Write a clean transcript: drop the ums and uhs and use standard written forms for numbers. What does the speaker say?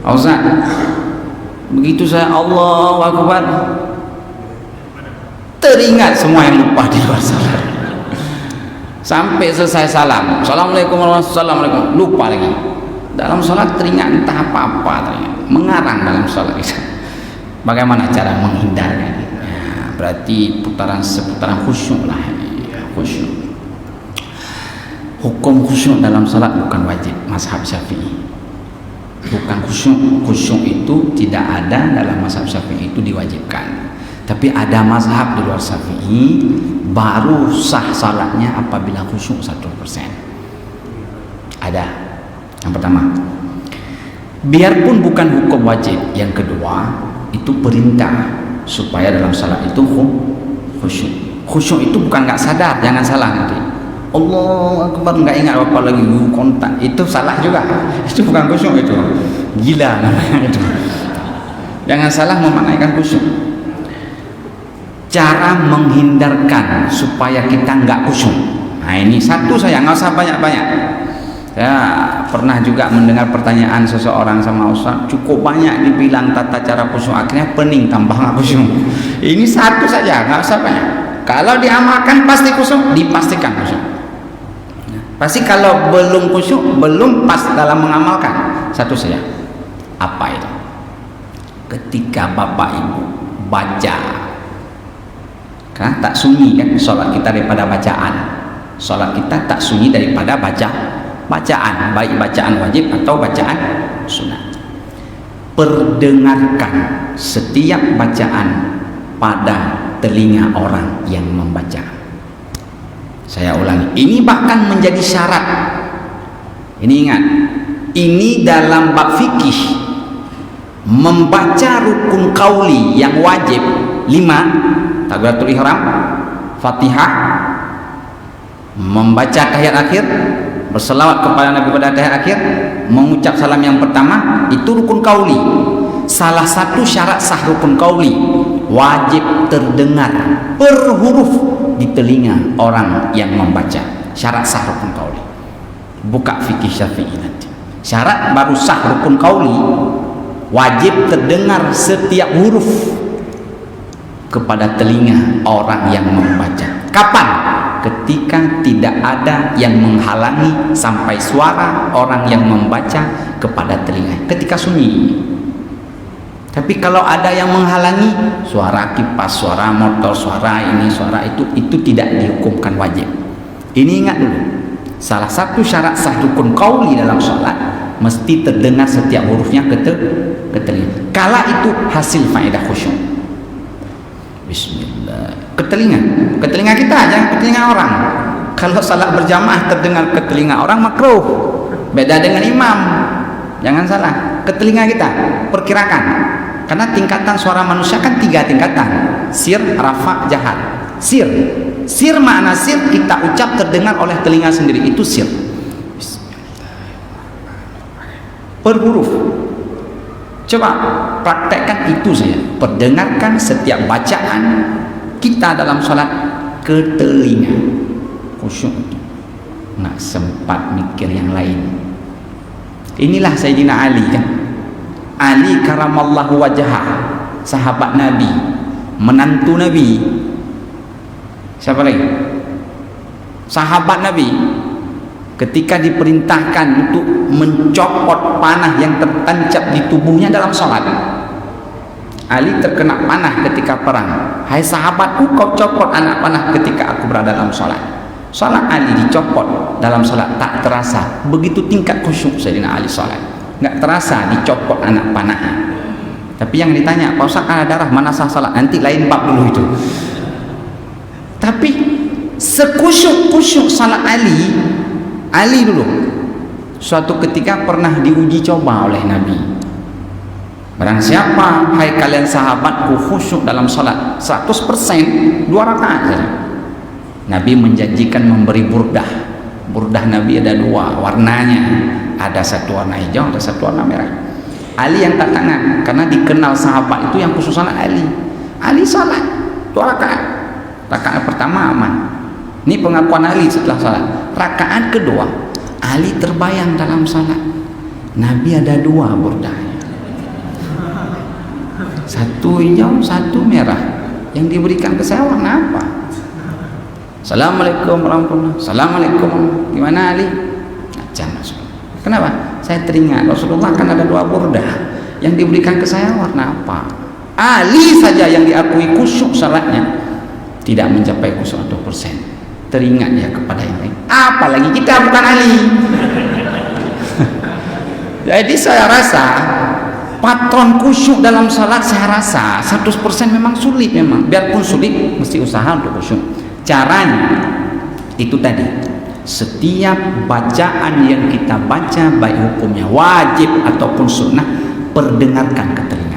Ustaz, begitu saya Allahu Akbar, teringat semua yang lupa di luar salat. Sampai selesai salam, Assalamualaikum warahmatullahi wabarakatuh, lupa lagi. Dalam salat teringat entah apa-apa, teringat mengarang dalam salat kita. Bagaimana cara menghindarkan? Ya, berarti seputaran khusyuk lah. Khusyuk. Hukum khusyuk dalam salat bukan wajib mazhab Syafi'i. Bukan khusyuk. Khusyuk itu tidak ada dalam mazhab Syafi'i, itu diwajibkan. Tapi ada mazhab di luar Syafi'i baru sah salatnya apabila khusyuk 100%. Ada. Yang pertama, biarpun bukan hukum wajib. Yang kedua, itu perintah supaya dalam salat itu khusyuk. Khusyuk itu bukan nggak sadar, jangan salah nanti. Allah Akbar nggak ingat apa lagi, kontak itu salah juga. Itu bukan khusyuk, itu gila namanya itu. Jangan salah memaknaikan khusyuk. Cara menghindarkan supaya kita nggak khusyuk. Nah ini satu saya, nggak usah banyak-banyak. Saya pernah juga mendengar pertanyaan seseorang sama Ustaz, cukup banyak dibilang tata cara khusyuk, akhirnya pening tambah nggak khusyuk. Ini satu saja, nggak usah banyak. Kalau diamalkan pasti khusyuk, dipastikan khusyuk. Pasti kalau belum khusyuk, belum pas dalam mengamalkan. Satu saja. Apa itu? Ketika Bapak Ibu baca, kan tak sunyi kan sholat kita daripada bacaan. Sholat kita tak sunyi daripada bacaan, baik bacaan wajib atau bacaan sunat. Perdengarkan setiap bacaan pada telinga orang yang membaca. Saya ulangi, ini bahkan menjadi syarat. Ini ingat, ini dalam bab fikih. Membaca rukun qauli yang wajib 5, takbiratul ihram, Fatihah, membaca tahiyat akhir, berselawat kepada Nabi pada tahiyat akhir, mengucap salam yang pertama, itu rukun qauli. Salah satu syarat sah rukun qauli, wajib terdengar per huruf di telinga orang yang membaca. Syarat sah rukun qauli. Buka fikih Syafi'i nanti. Syarat baru sah rukun qauli, wajib terdengar setiap huruf kepada telinga orang yang membaca. Kapan? Ketika tidak ada yang menghalangi sampai suara orang yang membaca kepada telinga. Ketika sunyi. Tapi kalau ada yang menghalangi, suara kipas, suara motor, suara ini, suara itu tidak dihukumkan wajib. Ini ingat dulu. Salah satu syarat sah rukun qauli dalam sholat, mesti terdengar setiap hurufnya ke telinga. Kala itu hasil faedah khusyuk. Bismillah. Ke telinga kita, jangan ke telinga orang. Kalau salat berjamaah terdengar ke telinga orang makruh. Beda dengan imam. Jangan salah. Ke telinga kita, perkirakan. Karena tingkatan suara manusia kan 3 tingkatan. Sir, rafa, jahat. Sir makna sir kita ucap terdengar oleh telinga sendiri, itu sir. Per huruf. Coba praktekkan itu saja. Perdengarkan setiap bacaan kita dalam sholat ke telinga. Khusyuk. Nggak sempat mikir yang lain. Inilah Sayyidina Ali kan. Ali karamallahu wajhah, sahabat Nabi, menantu Nabi. Siapa lagi? Sahabat Nabi. Ketika diperintahkan untuk mencopot panah yang tertancap di tubuhnya dalam sholat, Ali terkena panah ketika perang. Hai sahabatku, kau copot anak panah ketika aku berada dalam sholat. Sholat Ali dicopot dalam sholat, tak terasa. Begitu tingkat khusyuk Sayyidina Ali sholat, nggak terasa dicopot anak panah. Tapi yang ditanya, Pak Ustaz ada darah, mana sah sholat? Nanti lain bab dulu itu. Tapi sekusyuk-kusyuk salat Ali dulu suatu ketika pernah diuji coba oleh Nabi. Barang siapa, hai kalian sahabatku, khusyuk dalam salat 100%, 2 rakaat saja. Nabi menjanjikan memberi burdah. Burdah Nabi ada 2 warnanya, ada satu warna hijau, ada satu warna merah. Ali yang tak tangan, karena dikenal sahabat itu yang khusus salat Ali salat 2 rakaat. Rakaat pertama aman. Ini pengakuan Ali setelah salat. Rakaat kedua, Ali terbayang dalam salat. Nabi ada 2 burdahnya. Satu hijau, satu merah. Yang diberikan ke saya warna apa? Assalamualaikum warahmatullahi wabarakatuh. Assalamualaikum. Gimana Ali? Acan. Kenapa? Saya teringat Rasulullah kan ada 2 burdah. Yang diberikan ke saya warna apa? Ali saja yang diakui khusyuk salatnya tidak mencapai khusyuk 100%. Teringat ya kepada yang lain. Apalagi kita bukan Ali. Jadi saya rasa patron khusyuk dalam salat, saya rasa 100% memang sulit memang. Biarpun sulit mesti usaha untuk khusyuk. Caranya itu tadi, setiap bacaan yang kita baca baik hukumnya wajib ataupun sunnah, perdengarkan ke telinga.